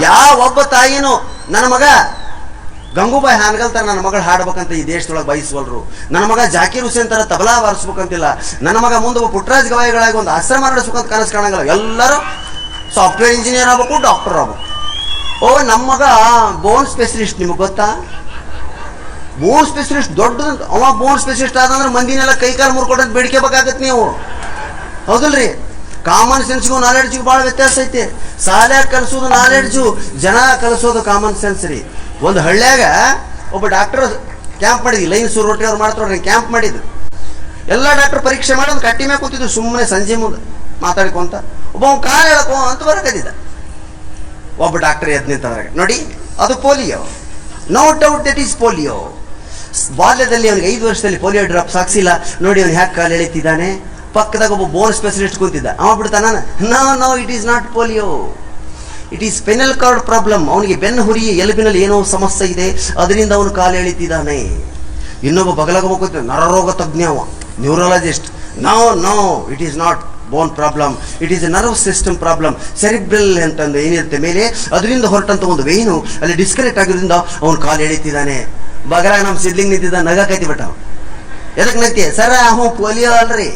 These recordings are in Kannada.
ಯಾವ ಒಬ್ಬ ತಾಯಿನೂ ನನ್ನ ಮಗ ಗಂಗೂಬಾಯಿ ಹಾನಗಲ್ ತರ ನನ್ನ ಮಗಳು ಹಾಡ್ಬೇಕಂತ ಈ ದೇಶದೊಳಗೆ ಬಯಸುವಲ್ರು. ನನ್ನ ಮಗ ಜಾಕೀರ್ ಹುಸೇನ್ ತರ ತಬಲಾ ಬಾರಿಸ್ಬೇಕಂತಿಲ್ಲ. ನನ್ನ ಮಗ ಮುಂದೆ ಪುಟ್ಟರಾಜ್ ಗವಾಯಿಗಳಾಗಿ ಒಂದು ಆಶ್ರಮ ನಡೆಸ್ಬೇಕಂತ ಕನಸು ಕಾಣಂಗಿಲ್ಲ. ಎಲ್ಲರೂ ಸಾಫ್ಟ್ವೇರ್ ಇಂಜಿನಿಯರ್ ಆಗ್ಬೇಕು, ಡಾಕ್ಟರ್ ಆಗ್ಬೇಕು. ಓ ನಮ್ಮ ಮಗ ಬೋನ್ ಸ್ಪೆಷಲಿಸ್ಟ್, ನಿಮಗೆ ಗೊತ್ತಾ? ಬೋನ್ ಸ್ಪೆಷಲಿಸ್ಟ್ ದೊಡ್ಡದಂತ. ಅವ ಬೋನ್ ಸ್ಪೆಷಲಿಸ್ಟ್ ಆದಂದ್ರೆ ಮಂದಿನೆಲ್ಲ ಕೈಕಾಲು ಮುರ್ಕೊಡೋದು ಬೇಡಿಕೆಬೇಕಾಗತ್ತೆ ನೀವು, ಹೌದಲ್ರಿ? ಕಾಮನ್ ಸೆನ್ಸ್ಗೂ ನಾಲೆಡ್ಜ್ಗೂ ಭಾಳ ವ್ಯತ್ಯಾಸ ಐತೆ. ಶಾಲ್ಯಾಗ ಕಲಿಸೋದು ನಾಲೆಡ್ಜು, ಜನ ಕಲಿಸೋದು ಕಾಮನ್ ಸೆನ್ಸ್ ರೀ. ಒಂದು ಹಳ್ಳ್ಯಾಗ ಒಬ್ಬ ಡಾಕ್ಟರ್ ಕ್ಯಾಂಪ್ ಮಾಡಿದ್ವಿ, ಲೈನ್ ರೊಟ್ಟಿ ಅವ್ರು ಮಾಡ್ತಾವ್ರಿ, ಕ್ಯಾಂಪ್ ಮಾಡಿದ್ರು. ಎಲ್ಲ ಡಾಕ್ಟರ್ ಪರೀಕ್ಷೆ ಮಾಡಿ ಒಂದು ಕಟ್ಟಿ ಮೇಲೆ ಕೂತಿದ್ರು ಸುಮ್ಮನೆ ಸಂಜೆ ಮುಂದೆ ಮಾತಾಡ್ಕೊಂತ. ಒಬ್ಬ ಕಾಲು ಎಳ್ಕೊ ಅಂತ ಬರಕತ್ತಿದ್ದ. ಒಬ್ಬ ಡಾಕ್ಟರ್ ಎದ್ದು ನಿಂತವ್ರಾಗ, ನೋಡಿ ಅದು polio, no doubt that is polio. ಬಾಲ್ಯದಲ್ಲಿ ಅವನಿಗೆ 5 ವರ್ಷದಲ್ಲಿ ಪೋಲಿಯೋ ಡ್ರಾಪ್ಸ್ ಹಾಕ್ಸಿಲ್ಲ, ನೋಡಿ ಅವ್ನು ಹ್ಯಾಕ್ ಕಾಲು ಎಳಿತಿದ್ದಾನೆ. ಪಕ್ಕದಾಗ ಒಬ್ಬ ಬೋನ್ ಸ್ಪೆಷಲಿಸ್ಟ್ ಕೂತಿದ್ದ, ಅವ ಬಿಡ್ತಾನ, no it is not polio, it is spinal cord problem. ಅವನಿಗೆ ಬೆನ್ನು ಹುರಿ ಎಲುಬಿನಲ್ಲಿ ಏನೋ ಸಮಸ್ಯೆ ಇದೆ, ಅದರಿಂದ ಅವನು ಕಾಲು ಎಳಿತಿದ್ದಾನೆ. ಇನ್ನೊಬ್ಬ ಬಗಲಾಗ ಕೂತಿದ್ದ, ನರರೋಗ ತಜ್ಞ, neurologist, no it is not bone problem, it is a nerve system problem. Cerebral ಅಂತಂದು ಏನಿರುತ್ತೆ ಮೇಲೆ, ಅದರಿಂದ ಹೊರಟಂತ ಒಂದು ವೇನು ಅಲ್ಲಿ ಡಿಸ್ಕನೆಕ್ಟ್ ಆಗಿರೋದ್ರಿಂದ ಅವನು ಕಾಲು ಎಳಿತಿದ್ದಾನೆ. ಬಗಲಾಗ ನಮ್ಮ ಸಿಡ್ಲಿಂಗ್ ನಿಂತಿದ್ದ, ನಗ ಕೈತಿ ಬಿಟ್ಟ. ಎದಕ್ಕೆ ನೈತಿ ಸರ? ಅವ ಪೋಲಿಯೋ ಅಲ್ರಿ,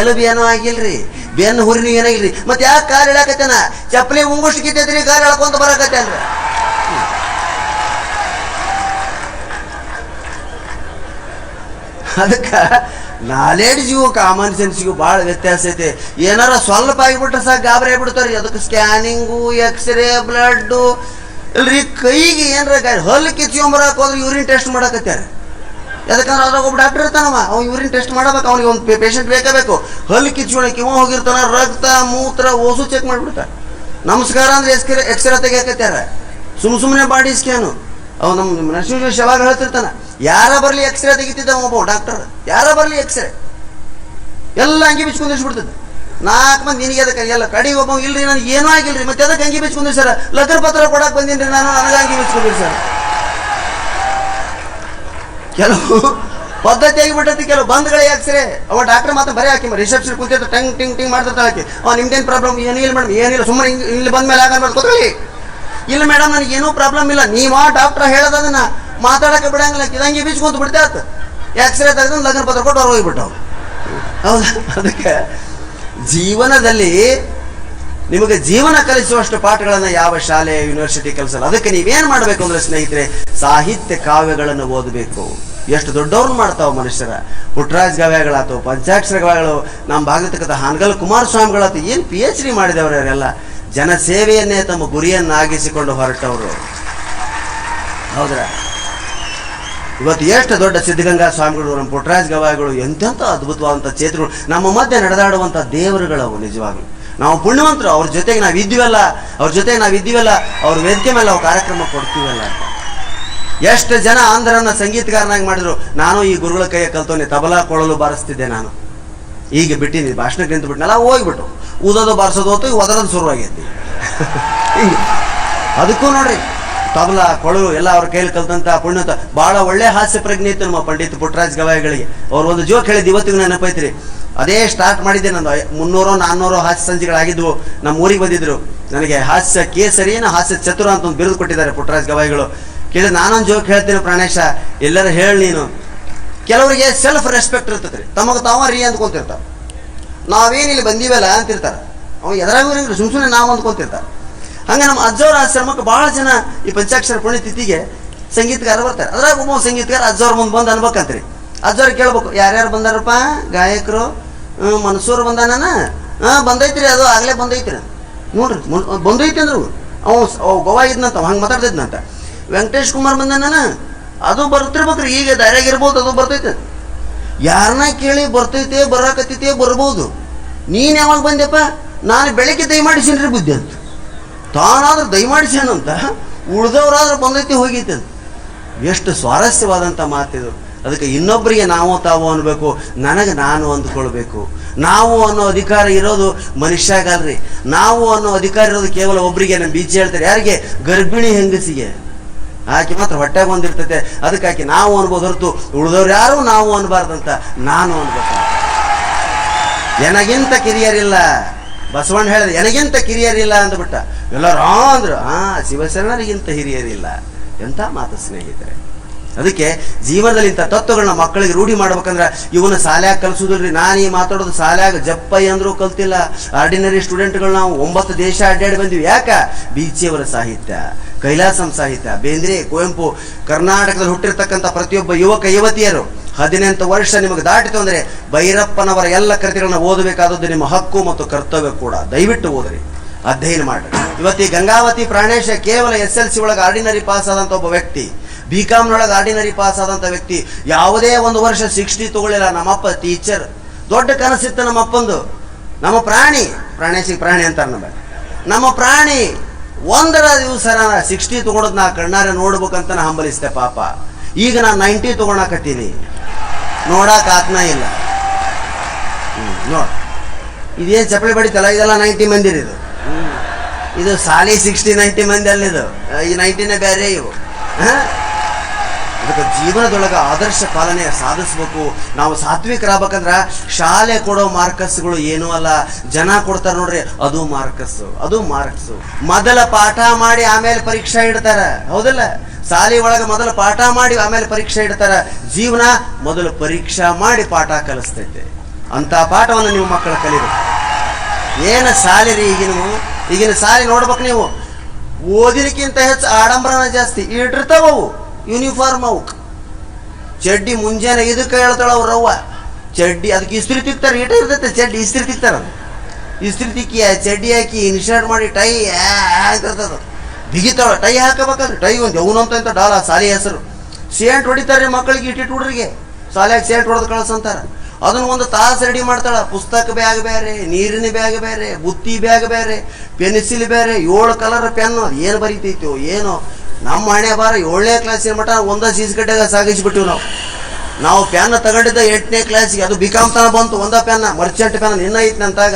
ಎಲುಬು ಏನೋ ಆಗಿಲ್ರಿ, ಬೆನ್ನು ಹುರಿನೂ ಏನಾಗಿಲ್ರಿ, ಮತ್ತೆ ಯಾಕೆ ಕಾಲು ಎಳಾಕತ್ತೇನ? ಚಪ್ಪಲಿ ಉಂಗುಷ್ಟು ಕಿತ್ತೈತ್ರಿ, ಕಾಲು ಎಳ್ಕೊಂತ ಬರಕತ್ತೇನ್ರಿ. ಅದಕ್ಕೆ ನಾಲೆಡ್ಜ್ಗೂ ಕಾಮನ್ ಸೆನ್ಸ್ಗೂ ಭಾಳ ವ್ಯತ್ಯಾಸ ಐತೆ. ಏನಾರ ಸ್ವಲ್ಪ ಆಗಿಬಿಟ್ರೆ ಸಾಕು ಗಾಬರಿ ಆಗ್ಬಿಡ್ತಾರೆ. ಅದಕ್ಕೆ ಸ್ಕ್ಯಾನಿಂಗು, ಎಕ್ಸ್ರೇ, ಬ್ಲಡ್ಡು ಇಲ್ರಿ. ಕೈಗೆ ಏನಾರ ಹಲ್ಲು ಕಿತ್ಕೊಂಬರಕ್ಕೆ ಹೋದ್ರೆ ಯೂರಿನ್ ಟೆಸ್ಟ್ ಮಾಡಕತ್ತಾರೆ. ಯಾಕಂದ್ರೆ ಅದ್ರಾಗ ಒಬ್ಬ ಡಾಕ್ಟರ್ ಇರ್ತಾನವ, ಅವ್ನು ಯೂರಿನ್ ಟೆಸ್ಟ್ ಮಾಡಬೇಕು, ಅವ್ನಿಗೆ ಒಂದು ಪೇಷಂಟ್ ಬೇಕು. ಹಲ್ಲು ಕಿಚ್ಕೊಳಕ್ಕೆ ಇವ ಹೋಗಿರ್ತಾನ, ರಕ್ತ ಮೂತ್ರ ಓಸು ಚೆಕ್ ಮಾಡಿಬಿಡ್ತಾರೆ. ನಮಸ್ಕಾರ ಅಂದ್ರೆ ಎಕ್ಸ್ರೇ ತೆಗಿಯಾಕತ್ಯಾರ, ಸುಮ್ಮನೆ ಬಾಡಿ ಸ್ಕ್ಯಾನು. ಅವ್ ನಮ್ಮ ನರಸಿಂಹ ಶವಾಗ ಹೇಳ್ತಿರ್ತಾನ, ಯಾರ ಬರಲಿ ಎಕ್ಸ್ರೇ ತೆಗಿತಿದ್ದ ಒಬ್ಬ ಡಾಕ್ಟರ್, ಯಾರ ಬರಲಿ ಎಕ್ಸ್ರೇ ಎಲ್ಲ ಅಂಗಿ ಬಿಚ್ಕೊಂಡಿಸ್ಬಿಡ್ತದೆ. 4 ಮಂದಿ ನಿನಗೆ ಅದಕ್ಕೆ ಎಲ್ಲ ಕಡೆಗೆ ಒಬ್ಬ ಇಲ್ರಿ ನನಗೆ ಏನೂ ಆಗಿಲ್ರಿ, ಮತ್ತೆ ಅದಕ್ಕೆ ಅಂಗಿ ಬಿಚ್ಕೊಂಡ್ರಿ ಸರ್, ಲಗ್ನ ಪತ್ರ ಕೊಡಕ್ಕೆ ಬಂದೀನಿ ನಾನು, ನನಗೆ ಅಂಗಿ ಬಿಚ್ಕೊಂಡ್ರಿ ಸರ್. ಕೆಲವು ಪದ್ಧತಿ ಆಗಿಬಿಟ್ಟೈತಿ, ಕೆಲವು ಬಂದ್ಗಳೇ ಎಕ್ಸ್ರೇ. ಅವ ಡಾಕ್ಟರ್ ಮಾತ್ರ ಬರೀ ಹಾಕಿ ರಿಸೆಪ್ಷನ್ ಕುಂತಿರ್ತ ಟಂಗ್ ಟಿಂಗ್ ಟಿಂಗ್ ಮಾಡ್ತಿರ್ತಾಳೆ ಆಕಿ. ನಿಮ್ದೇನು ಪ್ರಾಬ್ಲಮ್? ಏನಿಲ್ಲ ಮೇಡಮ್, ಏನಿಲ್ಲ, ಸುಮ್ಮನೆ ಇಲ್ಲಿ ಬಂದ ಮೇಲೆ ಆಗ ಮಾಡ್ಕೋತೀವಿ. ಇಲ್ಲ ಮೇಡಮ್ ನನಗೇನೂ ಪ್ರಾಬ್ಲಮ್ ಇಲ್ಲ, ನೀವ ಡಾಕ್ಟರ್ ಹೇಳೋದನ್ನ ಮಾತಾಡಕ್ಕೆ ಬಿಡಂಗಿಲ್ಲ, ಇದಂಗೆ ಬೀಚ್ಕೊಂತ ಬಿಡ್ತೇ ಆತ. ಎಕ್ಸ್ರೇ ತೆಗೆದು ಲಗ್ನ ಪತ್ರ ಕೊಟ್ಟು ಅವ್ರು ಹೋಗಿಬಿಟ್ಟವು. ಹೌದಾ? ಅದಕ್ಕೆ ಜೀವನದಲ್ಲಿ ನಿಮಗೆ ಜೀವನ ಕಲಿಸುವಷ್ಟು ಪಾಠಗಳನ್ನು ಯಾವ ಶಾಲೆ ಯೂನಿವರ್ಸಿಟಿ ಕಲಿಸಲ್ಲ. ಅದಕ್ಕೆ ನೀವೇನು ಮಾಡಬೇಕು ಅಂದ್ರೆ ಸ್ನೇಹಿತರೆ, ಸಾಹಿತ್ಯ ಕಾವ್ಯಗಳನ್ನು ಓದಬೇಕು. ಎಷ್ಟು ದೊಡ್ಡವ್ರನ್ನ ಮಾಡ್ತಾವ ಮನುಷ್ಯರ. ಪುಟ್ಟರಾಜ್ ಗವಾಯಿಗಳಾತು, ಪಂಚಾಕ್ಷರ ಗವಾಯಿಗಳು, ನಮ್ಮ ಭಾಗತಕ್ಕಂಥ ಹಾನಗಲ್ ಕುಮಾರಸ್ವಾಮಿಗಳಾತು, ಏನು PhD ಮಾಡಿದವರು ಅವರೆಲ್ಲ. ಜನಸೇವೆಯನ್ನೇ ತಮ್ಮ ಗುರಿಯನ್ನಾಗಿಸಿಕೊಂಡು ಹೊರಟವರು. ಹೌದ್ರಾ? ಇವತ್ತು ಎಷ್ಟು ದೊಡ್ಡ ಸಿದ್ಧಗಂಗಾ ಸ್ವಾಮಿಗಳು, ನಮ್ಮ ಪುಟ್ಟರಾಜ್ ಗವಾಯಿಗಳು ಎಂತೆಂಥ ಅದ್ಭುತವಾದಂಥ ಚೇತಗಳು ನಮ್ಮ ಮಧ್ಯೆ ನಡೆದಾಡುವಂಥ ದೇವರುಗಳವು. ನಿಜವಾಗ್ಲು ನಾವು ಪುಣ್ಯವಂತರು. ಅವ್ರ ಜೊತೆಗೆ ನಾವು ಇದ್ದೀವಲ್ಲ, ಅವ್ರ ವೇದಿಕೆ ಮೇಲೆ ನಾವು ಕಾರ್ಯಕ್ರಮ ಕೊಡ್ತೀವಲ್ಲ ಅಂತ. ಎಷ್ಟು ಜನ ಆಂಧ್ರನ ಸಂಗೀತಗಾರನಾಗಿ ಮಾಡಿದ್ರು. ನಾನು ಈ ಗುರುಗಳ ಕೈಯ ಕಲ್ತೋನೆ, ತಬಲಾ ಕೊಳಲು ಬಾರಿಸ್ತಿದ್ದೆ ನಾನು. ಈಗ ಬಿಟ್ಟಿನಿ, ಭಾಷಣಕ್ಕೆ ನಿಂತು ಬಿಟ್ಟನೆಲ್ಲ ಹೋಗ್ಬಿಟ್ಟು ಊದೋದು ಬಾರಿಸೋದು ಹೊತ್ತು ಒದರೋದು ಶುರುವಾಗೈತಿ. ಹಿಂಗೆ ಅದಕ್ಕೂ ನೋಡ್ರಿ, ತಬಲಾ ಕೊಳಲು ಎಲ್ಲ ಅವ್ರ ಕೈಯಲ್ಲಿ ಕಲ್ತಂತ ಪುಣ್ಯತ. ಭಾಳ ಒಳ್ಳೆ ಹಾಸ್ಯ ಪ್ರಜ್ಞೆ ಇತ್ತು ನಮ್ಮ ಪಂಡಿತ್ ಪುಟ್ಟರಾಜ್ ಗವಾಯಿಗಳಿಗೆ. ಅವ್ರು ಒಂದು ಜೋಕ್ ಹೇಳಿದ್ದು ಇವತ್ತಿಗೂ ನೆನಪೈತ್ರಿ. ಅದೇ ಸ್ಟಾರ್ಟ್ ಮಾಡಿದ್ದೆ ನಂದು. 300-400 ಹಾಸ್ಯ ಸಂಜೆಗಳಾಗಿದ್ವು. ನಮ್ಮ ಊರಿಗೆ ಬಂದಿದ್ರು. ನನಗೆ ಹಾಸ್ಯ ಕೇಸರಿನ ಹಾಸ್ಯ ಚತುರ ಅಂತ ಒಂದು ಬಿರುದು ಕೊಟ್ಟಿದ್ದಾರೆ ಪುಟ್ಟರಾಜ್ ಗವಾಯಿಗಳು. ಕೇಳಿದ್ರೆ ನಾನೊಂದು ಜೋಕ್ ಹೇಳ್ತೀನಿ ಪ್ರಾಣೇಶ, ಎಲ್ಲರೂ ಹೇಳಿ ನೀನು. ಕೆಲವರಿಗೆ ಸೆಲ್ಫ್ ರೆಸ್ಪೆಕ್ಟ್ ಇರ್ತದೆ, ತಮಗೆ ತಾವ ರೀ ಅಂದ್ಕೊಂತಿರ್ತಾರೆ. ನಾವೇನಿಲ್ಲಿ ಬಂದೀವಲ್ಲ ಅಂತಿರ್ತಾರೆ. ಅವ ಎದುರಾಗ ಸುಮ್ಮನೆ ನಾವು ಅಂದ್ಕೊಂತಿರ್ತಾರೆ. ಹಂಗೆ ನಮ್ಮ ಅಜ್ಜವ್ರ ಆಶ್ರಮಕ್ಕೆ ಭಾಳ ಜನ ಈ ಪಂಚಾಕ್ಷರ ಪುಣ್ಯತಿಥಿಗೆ ಸಂಗೀತಗಾರ ಬರ್ತಾರೆ. ಅದ್ರಾಗ ಒಬ್ಬ ಸಂಗೀತಗಾರ ಅಜ್ಜವ್ರ ಮುಂದೆ ಬಂದು ಅನ್ಬೇಕಂತ್ರಿ. ಅಜ್ಜವ್ರು ಕೇಳ್ಬೇಕು, ಯಾರ್ಯಾರು ಬಂದಾರಪ್ಪ? ಗಾಯಕರು. ಮನ್ಸೂರು ಬಂದಾನ? ಬಂದೈತ್ರಿ, ಅದು ಆಗಲೇ ಬಂದೈತ್ರಿ. ನೋಡ್ರಿ ಬಂದೈತಿ ಅಂದ್ರು ಅವು ಗೋವಾ ಇದ್ನಂತ, ಹಂಗೆ ಮಾತಾಡ್ತಿದ್ನಂತ. ವೆಂಕಟೇಶ್ ಕುಮಾರ್ ಬಂದಾನ? ಅದು ಬರ್ತಿರ್ಬೇಕ್ರಿ, ಈಗ ದಾರ್ಯಾಗಿರ್ಬೋದು, ಅದು ಬರ್ತೈತೆ. ಯಾರನ್ನ ಕೇಳಿ ಬರ್ತೈತೆ, ಬರಾಕತ್ತೈತೆ, ಬರ್ಬೋದು. ನೀನು ಯಾವಾಗ ಬಂದ್ಯಪ್ಪ? ನಾನು ಬೆಳಗ್ಗೆ ದಯಮಾಡಿಸೀನ್ರಿ ಬುದ್ಧಿ ಅಂತ. ತಾನಾದ್ರೂ ದಯಮಾಡಿಸ್ಯಾನಂತ, ಉಳ್ದವ್ರಾದ್ರೂ ಬಂದೈತಿ ಹೋಗೈತೆ ಅಂತ. ಎಷ್ಟು ಸ್ವಾರಸ್ಯವಾದಂಥ ಮಾತಿದು. ಅದಕ್ಕೆ ಇನ್ನೊಬ್ಬರಿಗೆ ನಾವು ತಾವು ಅನ್ಬೇಕು, ನನಗೆ ನಾನು ಅಂದ್ಕೊಳ್ಬೇಕು. ನಾವು ಅನ್ನೋ ಅಧಿಕಾರ ಇರೋದು ಮನುಷ್ಯಾಗಲ್ರಿ. ನಾವು ಅನ್ನೋ ಅಧಿಕಾರ ಇರೋದು ಕೇವಲ ಒಬ್ಬರಿಗೆ. ನಮ್ಮ ಬೀಚ್ ಹೇಳ್ತಾರೆ, ಯಾರಿಗೆ? ಗರ್ಭಿಣಿ ಹೆಂಗಸಿಗೆ. ಆಕೆ ಮಾತ್ರ ಹೊಟ್ಟೆಗೆ ಬಂದಿರ್ತೈತೆ, ಅದಕ್ಕೆ ಆಕೆ ನಾವು ಅನ್ಬೋದು ಹೊರತು ಉಳಿದವ್ರು ಯಾರು ನಾವು ಅನ್ಬಾರ್ದಂತ ನಾನು ಅನ್ಬೇಕು. ನನಗಿಂತ ಕಿರಿಯರಿಲ್ಲ, ಬಸವಣ್ಣ ಹೇಳಿದ ನನಗಿಂತ ಕಿರಿಯರಿಲ್ಲ ಅಂದ್ಬಿಟ್ಟ. ಎಲ್ಲರೂ ಅಂದ್ರು ಶಿವಶರಣರಿಗಿಂತ ಹಿರಿಯರಿಲ್ಲ. ಎಂಥ ಮಾತು ಸ್ನೇಹಿತರೆ. ಅದಕ್ಕೆ ಜೀವನದಲ್ಲಿ ಇಂಥ ತತ್ವಗಳನ್ನ ಮಕ್ಕಳಿಗೆ ರೂಢಿ ಮಾಡ್ಬೇಕಂದ್ರೆ ಇವನ್ನ ಶಾಲ್ಯಾಗ ಕಲಿಸೋದಿಲ್ರಿ. ನಾನು ಈ ಮಾತಾಡೋದು ಶಾಲ್ಯಾಗ ಜಪ್ಪೈ ಅಂದ್ರೂ ಕಲ್ತಿಲ್ಲ. ಆರ್ಡಿನರಿ ಸ್ಟೂಡೆಂಟ್ಗಳು ನಾವು 9 ದೇಶ ಅಡ್ಡಾಡಿ ಬಂದಿವಿ. ಯಾಕ? ಬೀಚಿಯವರ ಸಾಹಿತ್ಯ, ಕೈಲಾಸಂ ಸಾಹಿತ್ಯ, ಬೇಂದ್ರೆ, ಕುವೆಂಪು, ಕರ್ನಾಟಕದಲ್ಲಿ ಹುಟ್ಟಿರ್ತಕ್ಕಂಥ ಪ್ರತಿಯೊಬ್ಬ ಯುವಕ ಯುವತಿಯರು 18 ವರ್ಷ ನಿಮಗೆ ದಾಟಿತು ಅಂದರೆ ಭೈರಪ್ಪನವರ ಎಲ್ಲ ಕೃತಿಗಳನ್ನ ಓದಬೇಕಾದದ್ದು ನಿಮ್ಮ ಹಕ್ಕು ಮತ್ತು ಕರ್ತವ್ಯ ಕೂಡ. ದಯವಿಟ್ಟು ಓದ್ರಿ, ಅಧ್ಯಯನ ಮಾಡ್ರಿ. ಇವತ್ತು ಈ ಗಂಗಾವತಿ ಪ್ರಾಣೇಶ ಕೇವಲ SLC ಒಳಗೆ ಆರ್ಡಿನರಿ ಪಾಸ್ ಆದಂಥ ಒಬ್ಬ ವ್ಯಕ್ತಿ, BComನೊಳಗೆ ಆರ್ಡಿನರಿ ಪಾಸ್ ಆದಂಥ ವ್ಯಕ್ತಿ, ಯಾವುದೇ ಒಂದು ವರ್ಷ 60 ತಗೊಳ್ಳಿಲ್ಲ. ನಮ್ಮಪ್ಪ ಟೀಚರ್. ದೊಡ್ಡ ಕನಸಿತ್ತು ನಮ್ಮಪ್ಪಂದು. ನಮ್ಮ ಪ್ರಾಣೇಶಿಗೆ ಪ್ರಾಣಿ ಅಂತಾರೆ. ನಮ್ಮ ಪ್ರಾಣಿ ಒಂದರ ದಿವಸ 60 ತಗೊಳೋದು ನಾ ಕಣ್ಣಾರೆ ನೋಡ್ಬೇಕಂತ ನಾ ಹಂಬಲಿಸ್ತೆ ಪಾಪ. ಈಗ ನಾನು 90 ತಗೊಳಕತ್ತೀನಿ, ನೋಡಕ್ ಆತ್ನ ಇಲ್ಲ. ನೋಡ್ ಇದೇನು ಚಪ್ಪಲಿ ಬಡಿತಲ್ಲ, ಇದೆಲ್ಲ 90 ಮಂದಿ ಇದು ಸಾಲಿ 60 90 ಮಂದಿ ಅಲ್ಲಿದು. ಈ 90ನೇ ಬೇರೆ ಇವು. ಅದಕ್ಕೆ ಜೀವನದೊಳಗೆ ಆದರ್ಶ ಪಾಲನೆ ಸಾಧಿಸ್ಬೇಕು. ನಾವು ಸಾತ್ವಿಕರಾಗಬೇಕಂದ್ರೆ ಶಾಲೆ ಕೊಡೋ ಮಾರ್ಕಸ್ಗಳು ಏನೂ ಅಲ್ಲ, ಜನ ಕೊಡ್ತಾರೆ ನೋಡ್ರಿ, ಅದು ಮಾರ್ಕ್ಸು. ಮೊದಲ ಪಾಠ ಮಾಡಿ ಆಮೇಲೆ ಪರೀಕ್ಷೆ ಇಡ್ತಾರ, ಹೌದಲ್ಲ? ಶಾಲೆ ಒಳಗೆ ಮೊದಲು ಪಾಠ ಮಾಡಿ ಆಮೇಲೆ ಪರೀಕ್ಷೆ ಇಡ್ತಾರ. ಜೀವನ ಮೊದಲು ಪರೀಕ್ಷಾ ಮಾಡಿ ಪಾಠ ಕಲಿಸ್ತೈತೆ. ಅಂತ ಪಾಠವನ್ನು ನೀವು ಮಕ್ಕಳು ಕಲಿಬೇಕು. ಏನು ಶಾಲೆ ರೀ ಈಗಿನ ಶಾಲೆ ನೋಡ್ಬೇಕು ನೀವು. ಓದಿನಕ್ಕಿಂತ ಹೆಚ್ಚು ಆಡಂಬರನ ಜಾಸ್ತಿ. ಇಟ್ಟಿರ್ತಾವವು ಯೂನಿಫಾರ್ಮ್, ಅವಕ್ಕೆ ಚಡ್ಡಿ ಮುಂಜಾನೆ ಇದಕ್ಕೆ ಹೇಳ್ತಾಳ ಅವ್ರವ್ವ. ಚಡ್ಡಿ ಅದಕ್ಕೆ ಇಸ್ತ್ರಿ ತಿಕ್ತಾರೆ, ಇಟ ಇರ್ತೈತೆ ಚಡ್ಡಿ ಇಸ್ತ್ರಿ ತಿಕ್ತಾರ. ಇಸ್ತ್ರಿ ತಿಕ್ಕಿ ಚಡ್ಡಿ ಹಾಕಿ ಇನ್ಶರ್ಟ್ ಮಾಡಿ ಟೈ ಆಗಿರ್ತದ, ಬಿಗಿತಾಳ. ಟೈ ಹಾಕಬೇಕಂದ್ರೆ ಟೈ ಒಂದು ಅವನಂತ ಡಾಲ ಶಾಲೆ ಹೆಸರು. ಸೇಂಟ್ ಹೊಡಿತಾರೆ ಮಕ್ಕಳಿಗೆ, ಇಟ್ಟಿಟ್ಟು ಹುಡ್ರಿಗೆ ಶಾಲೆಯಾಗ ಸೇಂಟ್ ಹೊಡೆದು ಕಳ್ಸಂತಾರ. ಅದನ್ನ ಒಂದು ತಾಸು ರೆಡಿ ಮಾಡ್ತಾಳ. ಪುಸ್ತಕ ಬ್ಯಾಗ್ ಬೇರೆ, ನೀರಿನ ಬ್ಯಾಗ್ ಬೇರೆ, ಬುತ್ತಿ ಬ್ಯಾಗ್ ಬೇರೆ, ಪೆನ್ಸಿಲ್ ಬೇರೆ, 7 ಕಲರ್ ಪೆನ್. ಅದು ಏನು ಬರೀತೈತೋ ಏನೋ. ನಮ್ಮ ಹಣೆ ಬಾರ 7ನೇ ಕ್ಲಾಸಿನ ಮಟ್ಟ ಒಂದ ಸೀಸ್ಗಡ್ಡೆಗ ಸಾಗಿಸ್ಬಿಟ್ಟಿವಿ ನಾವು ಪೆನ್ ತಗೊಂಡಿದ್ದ 8ನೇ ಕ್ಲಾಸಿಗೆ. ಅದು BCom ತನ ಬಂತು ಒಂದ ಪೆನ್ನ, ಮರ್ಚೆಂಟ್ ಪೆನ್ ನಿನ್ನ ಐತಿ ಅಂತಾಗ.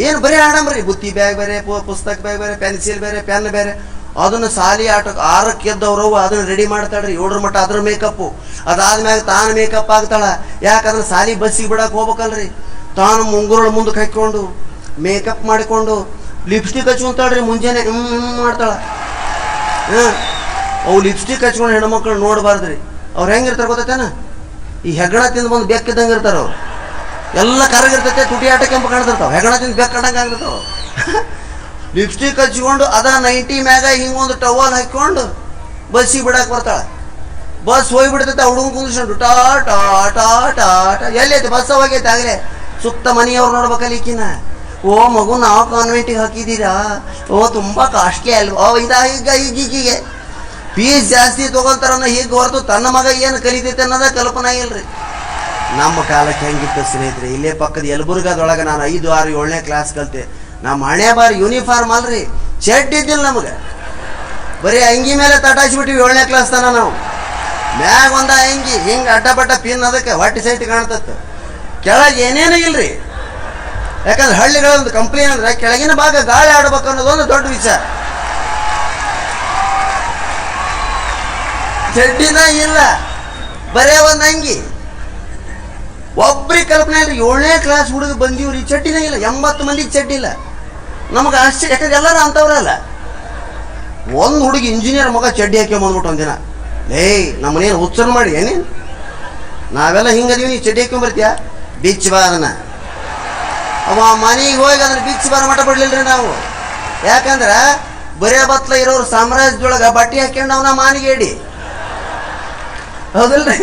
ಏನು ಬರೀ ಆಡಂಬ್ರಿ. ಬುತ್ತಿ ಬ್ಯಾಗ್ ಬೇರೆ, ಪುಸ್ತಕ ಬ್ಯಾಗ್ ಬೇರೆ, ಪೆನ್ಸಿಲ್ ಬೇರೆ, ಪೆನ್ ಬೇರೆ. ಅದನ್ನು ಸಾಲಿ ಆಟಕ್ಕೆ 6ಕ್ಕೆ ಎದ್ದವ್ರವು ಅದನ್ನು ರೆಡಿ ಮಾಡ್ತಾಳ್ರಿ. 7ರ ಮಟ್ಟ ಅದ್ರ ಮೇಕಪ್ಪು. ಅದಾದ್ಮ್ಯಾಗ ತಾನು ಮೇಕಪ್ ಆಗ್ತಾಳ. ಯಾಕಂದ್ರೆ ಸಾಲಿ ಬಸ್ಸಿಗೆ ಬಿಡಕ್ಕೆ ಹೋಗ್ಬೇಕಲ್ರಿ. ತಾನು ಮುಂಗುರುಳು ಮುಂದಕ್ಕೆ ಹಾಕ್ಕೊಂಡು ಮೇಕಪ್ ಮಾಡಿಕೊಂಡು ಲಿಪ್ಸ್ಟಿಕ್ ಹಚ್ಕೊಂತಾಳ್ರಿ. ಮುಂಜಾನೆ ಮಾಡ್ತಾಳ. ಅವು ಲಿಪ್ಸ್ಟಿಕ್ ಹಚ್ಕೊಂಡು ಹೆಣ್ಮಕ್ಳು ನೋಡಬಾರ್ದ್ರಿ. ಅವ್ರು ಹೆಂಗಿರ್ತಾರೆ ಗೊತ್ತೇನ? ಈ ಹೆಗ್ಗಣ ತಿಂದು ಬಂದು ಬೆಕ್ಕಿದ್ದಂಗೆ ಇರ್ತಾರ ಅವ್ರು. ಎಲ್ಲ ಕರಗಿರ್ತೈತೆ, ತುಟಿ ಆಟ ಕೆಂಪು ಕಾಣ್ತಿರ್ತಾವ. ಹೆಗ್ಗಣ ತಿಂದು ಬೆಕ್ಕ ಕಂಡಂಗೆ ಆಗಿರ್ತಾವ. ಲಿಪ್ಸ್ಟಿಕ್ ಹಚ್ಕೊಂಡು 90 ಮ್ಯಾಗ ಹಿಂಗೊಂದು ಟವಲ್ ಹಾಕ್ಕೊಂಡು ಬಸ್ಸಿಗೆ ಬಿಡಕ್ಕೆ ಬರ್ತಾಳ. ಬಸ್ ಹೋಗ್ಬಿಡ್ತೈತೆ. ಹುಡುಗ ಕುಂದಿಸ್ಕೊಂಡು ಟಾ ಟಾ ಟಾ ಟಾ ಟಾ. ಎಲ್ಲೈತೆ ಬಸ್ ಹೋಗೈತೆ ಆಗಲೇ. ಸುತ್ತ ಮನೆಯವ್ರು ನೋಡ್ಬೇಕಲ್ಲ ಈಕಿನ. ಓ ಮಗು ನಾವು ಕಾನ್ವೆಂಟಿಗೆ ಹಾಕಿದ್ದೀರಾ? ಓ ತುಂಬ ಕಾಸ್ಟ್ಲಿ ಅಲ್ವಾ? ಈಗೀಗೆ ಫೀಸ್ ಜಾಸ್ತಿ ತೊಗೊಂತಾರನ್ನ ಹೀಗೆ ಹೊರತು ತನ್ನ ಮಗ ಏನು ಕಲಿತೈತೆ ಅನ್ನೋದ ಕಲ್ಪನಾ ಇಲ್ರಿ. ನಮ್ಮ ಕಾಲಕ್ಕೆ ಹೆಂಗಿತ್ತು ಸ್ನೇಹಿತರೆ? ಇಲ್ಲೇ ಪಕ್ಕದ ಯಲಬುರ್ಗದೊಳಗೆ ನಾನು 5, 6, 7ನೇ ಕ್ಲಾಸ್ ಕಲಿತೆ. ನಮ್ಮ ಹಣೆ ಬಾರಿ ಯೂನಿಫಾರ್ಮ್ ಅಲ್ರಿ, ಶರ್ಟ್ ಇದ್ದಿಲ್ಲ ನಮಗೆ. ಬರೀ ಅಂಗಿ ಮೇಲೆ ತಟಾಯಿಸ್ಬಿಟ್ಟಿವಿ 7ನೇ ಕ್ಲಾಸ್ ತನ ನಾವು. ಮ್ಯಾಗ ಒಂದ ಅಂಗಿ ಹಿಂಗೆ ಅಡ್ಡಬಡ್ಡ ಪಿನ್, ಅದಕ್ಕೆ ಹೊಟ್ಟೆ ಸೈಟ್ ಕಾಣ್ತತ್ತು. ಕೆಳಗೆ ಏನೇನು ಇಲ್ರಿ. ಯಾಕಂದ್ರೆ ಹಳ್ಳಿಗಳೊಂದು ಕಂಪ್ಲೇನ್ ಅಂದ್ರೆ ಕೆಳಗಿನ ಭಾಗ ಗಾಳಿ ಆಡ್ಬೇಕು ಅನ್ನೋದೊಂದು ದೊಡ್ಡ ವಿಚಾರ. ಚಡ್ಡಿನ ಇಲ್ಲ, ಬರೇ ಒಂದು ಅಂಗಿ. ಒಬ್ರಿಗೆ ಕಲ್ಪನೆ ಇಲ್ರಿ. 7ನೇ ಕ್ಲಾಸ್ ಹುಡುಗ ಬಂದೀವ್ರಿ, ಚಡ್ಡಿನ ಇಲ್ಲ. 80 ಮಂದಿಗೆ ಚಡ್ಡಿ ಇಲ್ಲ. ನಮಗೆ ಆಶ್ಚರ್ಯ. ಯಾಕಂದ್ರೆ ಎಲ್ಲರೂ ಅಂತವ್ರಲ್ಲ. ಒಂದು ಹುಡುಗಿ ಇಂಜಿನಿಯರ್ ಮಗ ಚಡ್ಡಿ ಹಾಕಿ ಬಂದ್ಬಿಟ್ಟು ಒಂದಿನ, ನಮ್ಮನೇನು ಉತ್ಸವ ಮಾಡಿ ಏನೇನು ನಾವೆಲ್ಲ ಹಿಂಗದೀವಿ, ನೀ ಚಡ್ಡಿ ಹಾಕೊಂಬರ್ತೀಯ? ಬಿಚ್ಚ ಬಾ ಅದನ್ನ. ಅವ ಮನೆಗೆ ಹೋಗಿ ಅದನ್ನ ಬಿಚ್ಚಿ ಬರೋ ಮಠ ಬಿಡ್ಲಿಲ್ರಿ ನಾವು. ಯಾಕಂದ್ರೆ ಬರೇ ಬತ್ಲ ಇರೋರು ಸಾಮ್ರಾಜ್ಯದೊಳಗೆ ಬಟ್ಟೆ ಹಾಕ್ಯಂಡು ಅವನ ಮಾನಿಗೆ ಇಡಿ, ಹೌದಲ್ರಿ?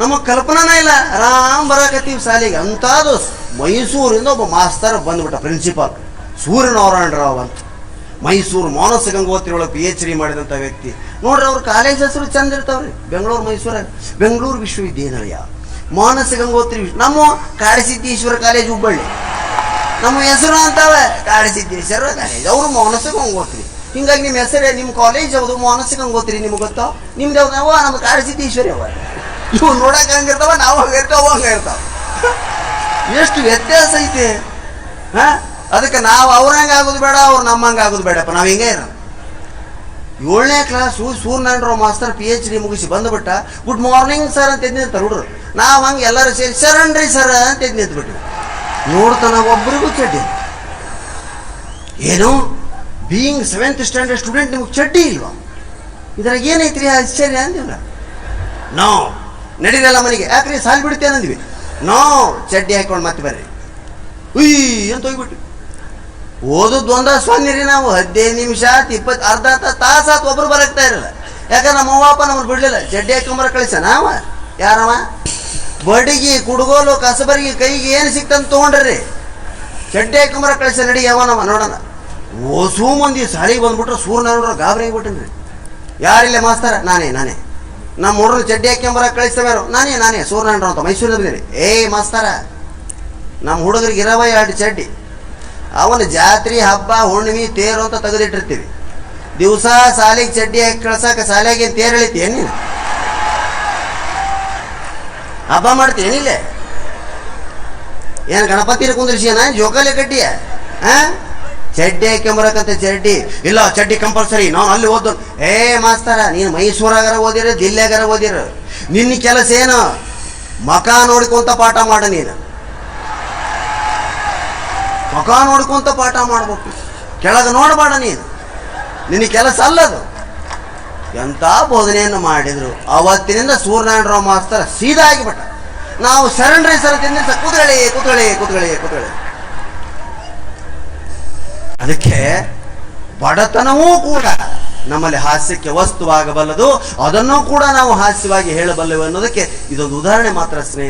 ನಮಗೆ ಕಲ್ಪನಾನ ಇಲ್ಲ. ಆರಾಮ್ ಬರಾಕತ್ತೀವಿ ಶಾಲೆಗೆ. ಅಂಥದ್ದು ಮೈಸೂರಿಂದ ಒಬ್ಬ ಮಾಸ್ತರ್ ಬಂದ್ಬಿಟ್ಟ, ಪ್ರಿನ್ಸಿಪಾಲ್ ಸೂರ್ಯನಾರಾಯಣ ರಾವ್ ಅಂತ. ಮೈಸೂರು ಮಾನಸ ಗಂಗೋತ್ರಿ ಒಳಗೆ PhD ಮಾಡಿದಂಥ ವ್ಯಕ್ತಿ ನೋಡ್ರಿ. ಅವ್ರ ಕಾಲೇಜ್ ಹೆಸರು ಚಂದ ಇರ್ತಾವ್ರಿ. ಬೆಂಗಳೂರು ಮೈಸೂರಾಗ ಬೆಂಗಳೂರು ವಿಶ್ವವಿದ್ಯಾನಿಲಯ, ಮಾನಸ ಗಂಗೋತ್ರಿ. ನಮ್ಮ ಕಾಡಸಿದ್ದೇಶ್ವರ ಕಾಲೇಜ್ ಹುಬ್ಬಳ್ಳಿ, ನಮ್ಮ ಹೆಸರು ಅಂತಾವೆ ಕಾಡಸಿದ್ದೇಶ್ವರ ಕಾಲೇಜ್. ಅವರು ಮಾನಸ ಗಂಗೋತ್ರಿ. ಹಿಂಗಾಗಿ ನಿಮ್ಮ ಹೆಸರೇ, ನಿಮ್ಮ ಕಾಲೇಜ್ ಯಾವುದು? ಮಾನಸ ಗಂಗೋತ್ರಿ. ನಿಮ್ಗೆ ಗೊತ್ತಾ? ನಿಮ್ದು ಯಾವ್ದು? ನಾವು ನಮ್ದು ಕಾಡಸಿದ್ದೇಶ್ವರಿ. ಅವ ಇವು ನೋಡಕ್ಕೆ ಹಂಗಿರ್ತಾವ, ನಾವು ಹಂಗಿರ್ತಾವ, ಹಂಗಿರ್ತಾವ. ಎಷ್ಟು ವ್ಯತ್ಯಾಸ ಐತೆ. ಅದಕ್ಕೆ ನಾವು ಅವ್ರಂಗೆ ಆಗೋದು ಬೇಡ, ಅವ್ರು ನಮ್ಮಂಗೆ ಆಗೋದು ಬೇಡಪ್ಪ. ನಾವು ಹಿಂಗೆ ಇರೋದು. 7ನೇ ಕ್ಲಾಸು ಸೂರ್ಯನಾರಾಯಣರಾವ್ ಮಾಸ್ತರ್ PhD ಮುಗಿಸಿ ಬಂದುಬಿಟ್ಟ. ಗುಡ್ ಮಾರ್ನಿಂಗ್ ಸರ್ ಅಂತ ಎದ್ದು ನಿಂತಾರೆ ಹುಡುಗರು. ನಾವು ಹಂಗೆ ಎಲ್ಲರೂ ಸೇರಿ ಶರಣ್ರಿ ಸರ್ ಅಂತ ಎದ್ದು ನಿಂತ್ಬಿಟ್ವಿ. ನೋಡ್ತಾನ ಒಬ್ಬರಿಗೂ ಚಡ್ಡಿ. ಏನು ಬೀಯಿಂಗ್ 7th ಸ್ಟ್ಯಾಂಡರ್ಡ್ ಸ್ಟೂಡೆಂಟ್ ನಿಮಗೆ ಚಡ್ಡಿ ಇಲ್ವಾ? ಇದ್ರಾಗ ಏನೈತ್ರಿ ಆಶ್ಚರ್ಯ ಅಂದಿಲ್ಲ. ನೋ ನಡೀರಲ್ಲ ಮನೆಗೆ, ಯಾಕ್ರಿ ಸಾಲಿ ಬಿಡ್ತೇನೆ ಅಂದ್ವಿ. ನೋ ಚಡ್ಡಿ ಹಾಕೊಂಡು ಮತ್ತೆ ಬರ್ರಿ ಉಯ್ ಅಂತ ಹೋಗ್ಬಿಟ್ಟು ಓದೋದು ಒಂದ ಸ್ವಾಮಿರಿ. ನಾವು 15 ನಿಮಿಷ 20 ಅರ್ಧ ತಾಸಾತ್ ಒಬ್ರು ಬರಕ್ತಾ ಇರಲ್ಲ. ಯಾಕಂದ್ರೆ ನಮ್ಮ ಅವ್ವಪ್ಪ ನಮ್ಮನ್ನು ಬಿಡ್ಲಿಲ್ಲ. ಚಡ್ಡಿ ಹಾಕೊಂಬರ ಕಳಿಸ ನಾವ ಯಾರವ ಬಡಿಗೆ ಕುಡುಗೋಲು ಕಸಬರಿಗೆ ಕೈಗೆ ಏನು ಸಿಕ್ತಂತ ತೊಗೊಂಡ್ರಿ ಚಡ್ಡಿ ಹಾಕೊಂಬರ ಕಳಿಸ ನಡಿ ಯಾವನವ ನೋಡೋಣ. ಓಸು ಮಂದಿ ಸಾಲಿಗೆ ಬಂದ್ಬಿಟ್ರೆ ಸೂರ್ಯನಾರಾಯಣ ಗಾಬರಿ ಆಗಿಬಿಟ್ಟನ್ರಿ. ಯಾರಿಲ್ಲ ಮಾಸ್ತರ? ನಾನೇ ನಮ್ಮ ಹುಡುಗರು ಚಡ್ಡಿ ಹಾಕೊಂಬರ ಕಳಿಸ್ತವ್ಯಾರು ನಾನೇ ಸೂರ್ಯನಾರಾಯಣ ಅಂತ ಮೈಸೂರಿನ ಬಂದಿರಿ. ಮಾಸ್ತರ ನಮ್ಮ ಹುಡುಗರಿಗೆ 22 ಚಡ್ಡಿ. ಅವನ ಜಾತ್ರೆ ಹಬ್ಬ ಹುಣ್ಣಿಮೆ ತೇರು ಅಂತ ತೆಗೆದಿಟ್ಟಿರ್ತೀವಿ. ದಿವಸ ಸಾಲಿಗೆ ಚಡ್ಡಿ ಹಾಕಿ ಕಳ್ಸಕ್ಕೆ ಶಾಲೆಗೆ ತೇರು ಎಳಿತೀಯ ನೀನು? ಹಬ್ಬ ಮಾಡ್ತೀಯನಿಲ್ಲ? ಏನು ಗಣಪತಿನ ಕುಂದ್ರಿಸಿಯನ ಜೋಕಾಲಿ ಕಡ್ಡಿಯ? ಚಡ್ಡಿ ಹಾಕೊಂಬರಕಂತ ಚಡ್ಡಿ ಇಲ್ಲ, ಚಡ್ಡಿ ಕಂಪಲ್ಸರಿ. ನಾನು ಅಲ್ಲಿ ಓದೋ ಮಾಸ್ತರ ನೀನು ಮೈಸೂರಾಗಾರ ಓದಿರ ದಿಲ್ಲಿಯಾಗಾರ ಓದಿರ, ನಿನ್ನ ಕೆಲಸ ಏನು? ಮಕ ನೋಡ್ಕೊಂತ ಪಾಠ ಮಾಡ. ನೀನು ಮಕ ನೋಡ್ಕೊಂತ ಪಾಠ ಮಾಡ್ಬೇಕು, ಕೆಳಗೆ ನೋಡಬೇಡ. ನಿನ್ನ ಕೆಲಸ ಅಲ್ಲದು. ಎಂಥ ಬೋಧನೆಯನ್ನು ಮಾಡಿದ್ರು. ಅವತ್ತಿನಿಂದ ಸೂರ್ಯನಾರಾಯಣರಾವ್ ಮಾಸ್ತರ ಸೀದಾ ಆಗಿಬಿಟ್ಟ. ನಾವು ಶರಣರೇ ಸರ್ ತಿಂದ ಕೂತ್ಕೊಳ್ಳಿ. ಅದಕ್ಕೆ ಬಡತನವೂ ಕೂಡ ನಮ್ಮಲ್ಲಿ ಹಾಸ್ಯಕ್ಕೆ ವಸ್ತುವಾಗಬಲ್ಲದು. ಅದನ್ನೂ ಕೂಡ ನಾವು ಹಾಸ್ಯವಾಗಿ ಹೇಳಬಲ್ಲೆವು ಅನ್ನೋದಕ್ಕೆ ಇದೊಂದು ಉದಾಹರಣೆ ಮಾತ್ರ ಸ್ನೇಹಿತರೆ.